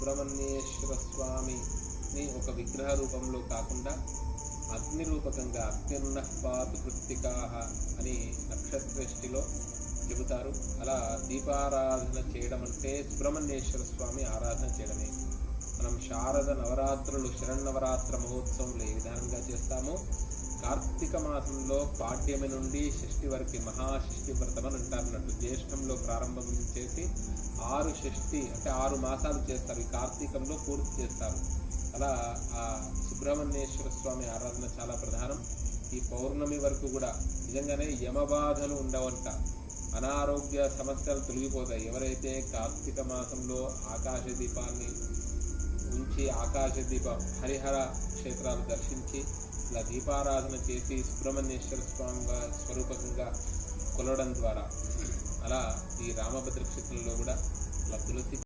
సుబ్రహ్మణ్యేశ్వర స్వామిని ఒక విగ్రహ రూపంలో కాకుండా అగ్ని రూపకంగా అత్యున్నః పాతు కృత్తికాః అని నక్షత్రష్టిలో చెబుతారు. అలా దీపారాధన చేయడం అంటే సుబ్రహ్మణ్యేశ్వర స్వామి ఆరాధన చేయడమే. మనం శారద నవరాత్రులు శరన్నవరాత్ర మహోత్సవంలో ఏ విధానంగా చేస్తామో కార్తీక మాసంలో పాడ్యమి నుండి షష్ఠి వరకు మహాషష్ఠి వ్రతం అని అంటారన్నట్టు. జ్యేష్ఠంలో ప్రారంభం చేసి 6 షష్ఠి అంటే 6 మాసాలు చేస్తారు. ఈ కార్తీకంలో పూర్తి చేస్తారు. అలా ఆ సుబ్రహ్మణ్యేశ్వర స్వామి ఆరాధన చాలా ప్రధానం. ఈ పౌర్ణమి వరకు కూడా నిజంగానే యమబాధలు ఉండవంట, అనారోగ్య సమస్యలు తొలగిపోతాయి. ఎవరైతే కార్తీక మాసంలో ఆకాశ దీపాన్ని ఉంచి ఆకాశ దీప హరిహర క్షేత్రాలు దర్శించి ఇలా దీపారాధన చేసి సుబ్రహ్మణ్యేశ్వర స్వామి స్వరూపకంగా కొలవడం ద్వారా అలా ఈ రామభద్ర క్షేత్రంలో కూడా ఇలా తులసి